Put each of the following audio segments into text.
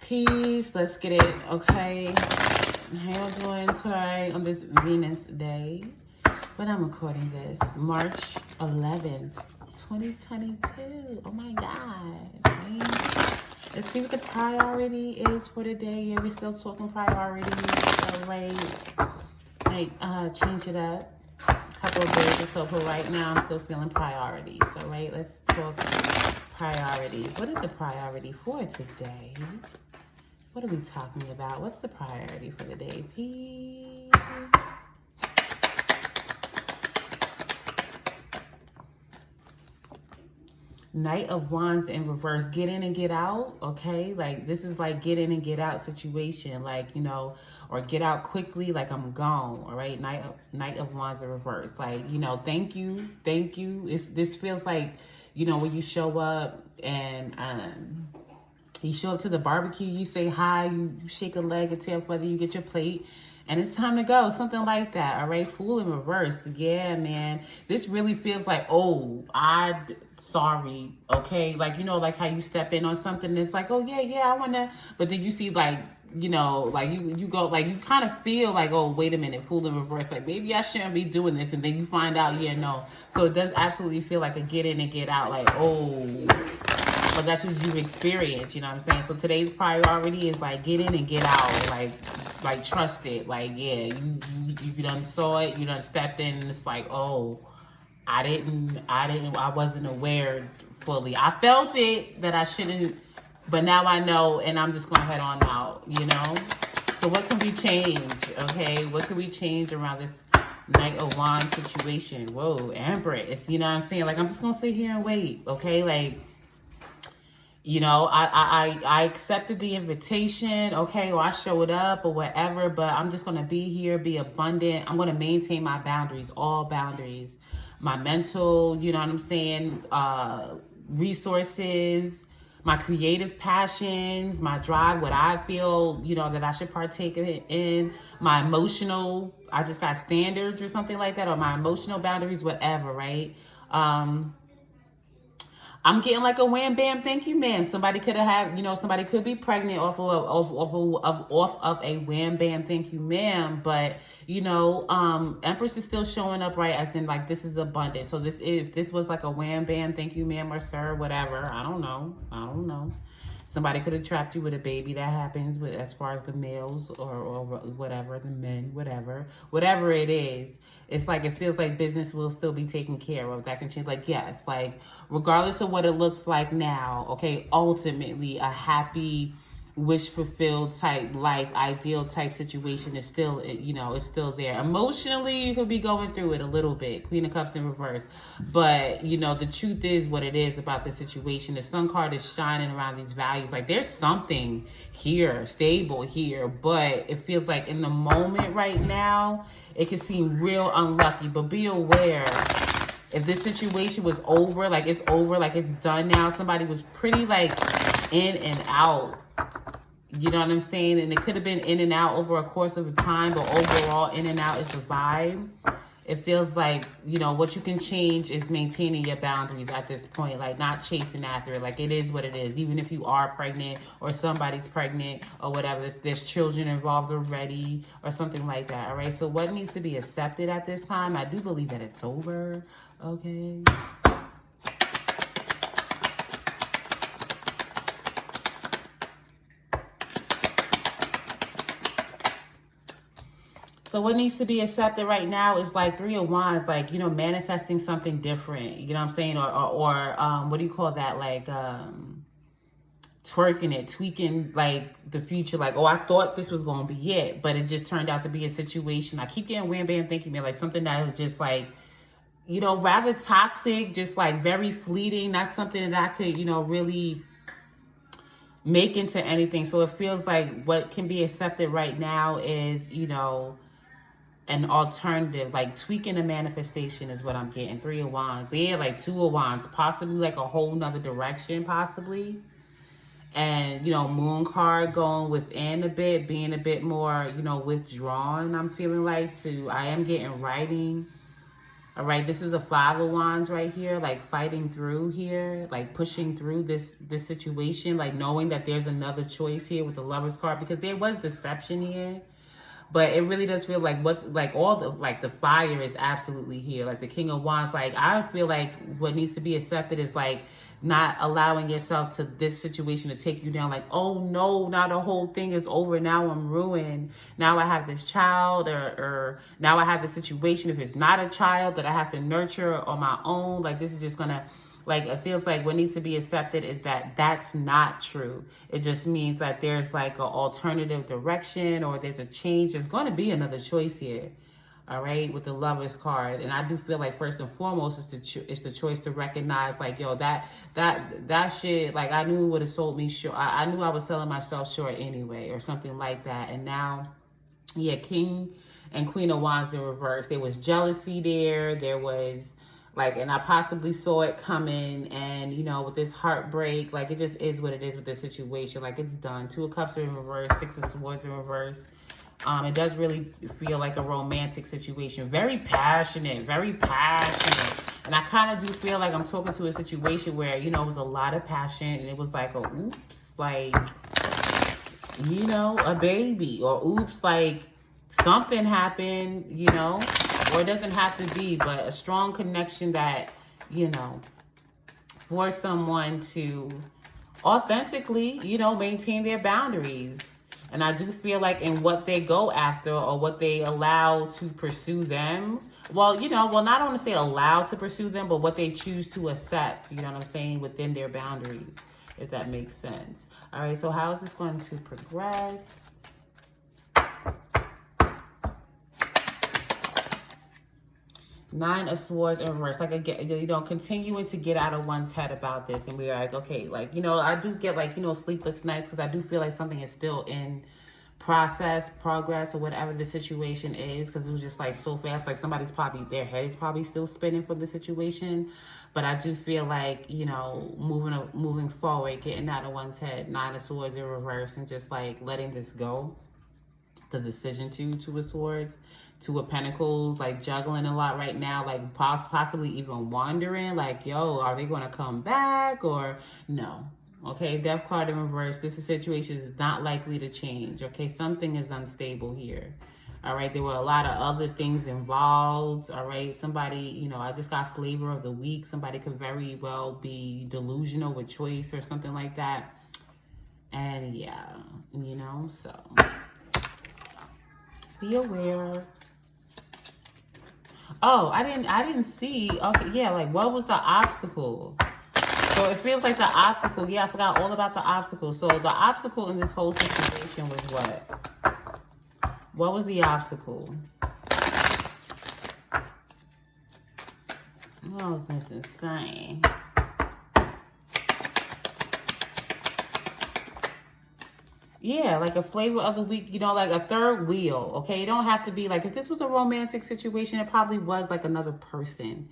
Peace. Let's get it. Okay. How y'all doing today on this Venus day? But I'm recording this March 11th, 2022. Oh my God. Right? Let's see what the priority is for the day. Yeah, we still talking priorities. Change it up. A couple of days or so, but right now I'm still feeling priorities. All right, let's talk priorities. What is the priority for today? What are we talking about? What's the priority for the day? Peace. Knight of Wands in reverse. Get in and get out, okay? Like, this is like get in and get out situation. Like, you know, or get out quickly, like I'm gone, all right? Knight of Wands in reverse. Like, you know, thank you. This feels like, you know, when you show up and you show up to the barbecue, you say hi, you shake a leg, a tail feather, you get your plate, and it's time to go. Something like that, all right? Fool in reverse. Yeah, man. This really feels like, oh, sorry, okay? Like, you know, like how you step in on something, and it's like, oh, yeah, I want to, but then you see, like, you know, like you go, like you kind of feel like, oh, wait a minute, fool in reverse. Like, maybe I shouldn't be doing this, and then you find out, yeah, no. So it does absolutely feel like a get in and get out, like, oh, but that's what you've experienced, you know what I'm saying? So today's priority is like get in and get out, like trust it. Like, yeah, you done saw it, you done stepped in, and it's like, oh, I wasn't aware fully. I felt it that I shouldn't, but now I know, and I'm just gonna head on out, you know? So what can we change, okay? What can we change around this Knight of Wands situation? Whoa, Empress, you know what I'm saying? Like, I'm just gonna sit here and wait, okay? Like, you know, I accepted the invitation, okay, or I showed up or whatever, but I'm just going to be here, be abundant. I'm going to maintain my boundaries, all boundaries, my mental, you know what I'm saying, resources, my creative passions, my drive, what I feel, you know, that I should partake in, my emotional, I just got standards or something like that, or my emotional boundaries, whatever, right? I'm getting like a wham bam thank you ma'am. Somebody could have, you know, somebody could be pregnant off of a wham bam thank you ma'am. But, you know, Empress is still showing up, right? As in, like, this is abundant. So this was like a wham bam thank you ma'am or sir, whatever. I don't know. Somebody could have trapped you with a baby. That happens with, as far as the males or whatever, the men, whatever it is. It's like, it feels like business will still be taken care of. That can change. Like, yes, like regardless of what it looks like now, okay, ultimately a happy, wish fulfilled type life, ideal type situation is still, you know, it's still there. Emotionally, you could be going through it a little bit. Queen of Cups in reverse. But, you know, the truth is what it is about the situation. The Sun card is shining around these values. Like, there's something here, stable here, but it feels like in the moment right now, it can seem real unlucky. But be aware, if this situation was over, like it's over, like it's done now, somebody was pretty like in and out. You know what I'm saying? And it could have been in and out over a course of a time, but overall, in and out is the vibe. It feels like, you know, what you can change is maintaining your boundaries at this point, like not chasing after it. Like, it is what it is. Even if you are pregnant or somebody's pregnant or whatever, there's children involved already or something like that, all right? So what needs to be accepted at this time? I do believe that it's over, okay? So what needs to be accepted right now is like Three of Wands, like, you know, manifesting something different, you know what I'm saying? Or what do you call that? Like, twerking it, tweaking like the future. Like, oh, I thought this was going to be it, but it just turned out to be a situation. I keep getting wham bam thank you man, like something that was just like, you know, rather toxic, just like very fleeting. Not something that I could, you know, really make into anything. So it feels like what can be accepted right now is, you know, an alternative, like tweaking a manifestation is what I'm getting. Three of Wands. Yeah, like Two of Wands. Possibly like a whole nother direction, possibly. And, you know, Moon card going within a bit, being a bit more, you know, withdrawn, I'm feeling like. I am getting writing. All right, this is a Five of Wands right here, like fighting through here, like pushing through this situation, like knowing that there's another choice here with the Lovers card, because there was deception here. But it really does feel like what's like all the like the fire is absolutely here. Like the King of Wands, like I feel like what needs to be accepted is like not allowing yourself to this situation to take you down. Like, oh no, now the whole thing is over. Now I'm ruined. Now I have this child, or now I have this situation. If it's not a child that I have to nurture on my own, like this is just gonna. Like, it feels like what needs to be accepted is that that's not true. It just means that there's like an alternative direction, or there's a change. There's going to be another choice here, all right, with the Lovers card. And I do feel like first and foremost, it's the choice to recognize, like, yo, that shit, like, I knew it would have sold me short. I knew I was selling myself short anyway, or something like that. And now, yeah, King and Queen of Wands in reverse. There was jealousy there. There was... like, and I possibly saw it coming, and, you know, with this heartbreak, like, it just is what it is with this situation. Like, it's done. Two of Cups are in reverse, Six of Swords in reverse. It does really feel like a romantic situation. Very passionate, very passionate. And I kind of do feel like I'm talking to a situation where, you know, it was a lot of passion, and it was like a oops, like, you know, a baby, or oops, like, something happened, you know. Or it doesn't have to be, but a strong connection that, you know, for someone to authentically, you know, maintain their boundaries. And I do feel like in what they go after, or what they allow to pursue them, well, you know, well, not only say allow to pursue them, but what they choose to accept, you know what I'm saying, within their boundaries, if that makes sense. All right, so how is this going to progress? Nine of Swords in reverse. Like, again, you know, continuing to get out of one's head about this. And we're like, okay, like, you know, I do get, like, you know, sleepless nights, because I do feel like something is still in progress, or whatever the situation is, because it was just, like, so fast. Like, somebody's probably, their head is probably still spinning from the situation. But I do feel like, you know, moving forward, getting out of one's head. Nine of Swords in reverse, and just, like, letting this go. The decision to Two of Swords, Two of Pentacles, like juggling a lot right now, like possibly even wondering, like, yo, are they going to come back or no? Okay, Death card in reverse. This situation is not likely to change. Okay, something is unstable here. All right, there were a lot of other things involved. All right, somebody, you know, I just got flavor of the week. Somebody could very well be delusional with choice or something like that. And yeah, you know, so... be aware. Oh, I didn't see. Okay, yeah, like, what was the obstacle? So it feels like the obstacle. Yeah, I forgot all about the obstacle. So the obstacle in this whole situation was what? What was the obstacle? I was missing something. Yeah, like a flavor of the week, you know, like a third wheel, okay? It don't have to be like, if this was a romantic situation, it probably was like another person.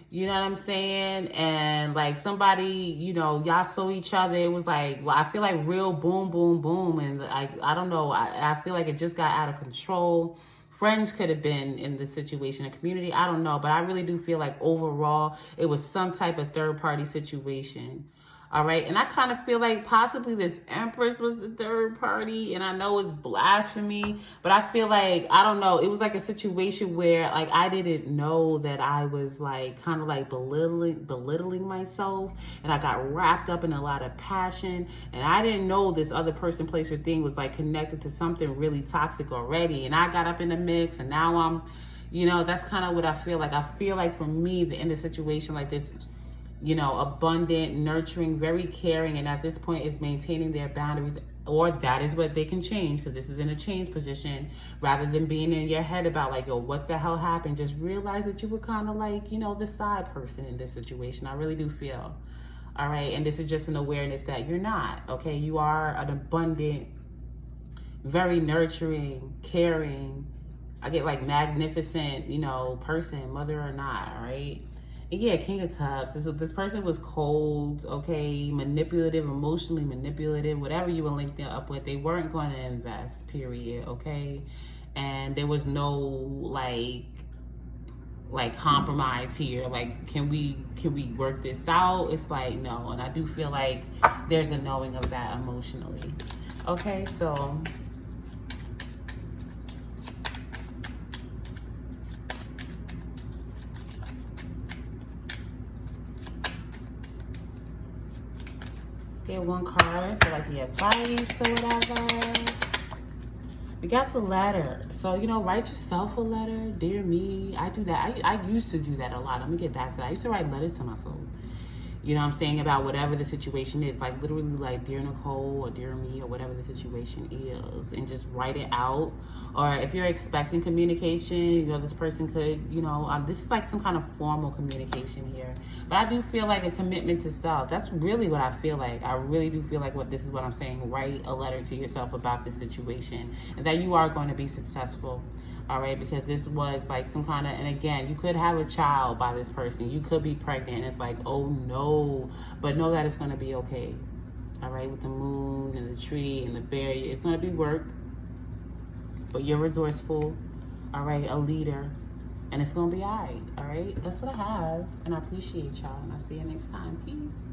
You know what I'm saying? And like somebody, you know, y'all saw each other. It was like, well, I feel like real boom, boom, boom. And I don't know. I feel like it just got out of control. Friends could have been in this situation, a community. I don't know. But I really do feel like overall, it was some type of third party situation. All right. And I kind of feel like possibly this Empress was the third party. And I know it's blasphemy, but I feel like, I don't know. It was like a situation where like I didn't know that I was like kind of like belittling myself. And I got wrapped up in a lot of passion. And I didn't know this other person, place, or thing was like connected to something really toxic already. And I got up in the mix and now I'm, you know, that's kind of what I feel like. I feel like for me, in a situation like this, you know, abundant, nurturing, very caring, and at this point is maintaining their boundaries, or that is what they can change, because this is in a change position, rather than being in your head about like, yo, what the hell happened? Just realize that you were kind of like, you know, the side person in this situation. I really do feel. All right. And this is just an awareness that you're not, okay? You are an abundant, very nurturing, caring, I get like magnificent, you know, person, mother or not, all right? And yeah, King of Cups. This person was cold, okay, manipulative, emotionally manipulative, whatever you were linked up with. They weren't going to invest, period, okay? And there was no, like, like compromise here. Like, can we work this out? It's like no, and I do feel like there's a knowing of that emotionally. Okay, so let's get one card for like the advice or whatever. We got the letter. So, you know, write yourself a letter. Dear me. I do that. I used to do that a lot. I'm going to get back to that. I used to write letters to myself. You know what I'm saying? About whatever the situation is. Like, literally, like, Dear Nicole or Dear Me or whatever the situation is. And just write it out. Or if you're expecting communication, you know, this person could, you know, this is like some kind of formal communication here. But I do feel like a commitment to self. That's really what I feel like. I really do feel like this is what I'm saying. Write a letter to yourself about this situation. And that you are going to be successful. All right, because this was like some kind of, and again, you could have a child by this person. You could be pregnant. It's like, oh no, but know that it's going to be okay. All right, with the moon and the tree and the bear, it's going to be work, but you're resourceful. All right, a leader, and it's going to be all right. All right, that's what I have, and I appreciate y'all, and I'll see you next time. Peace.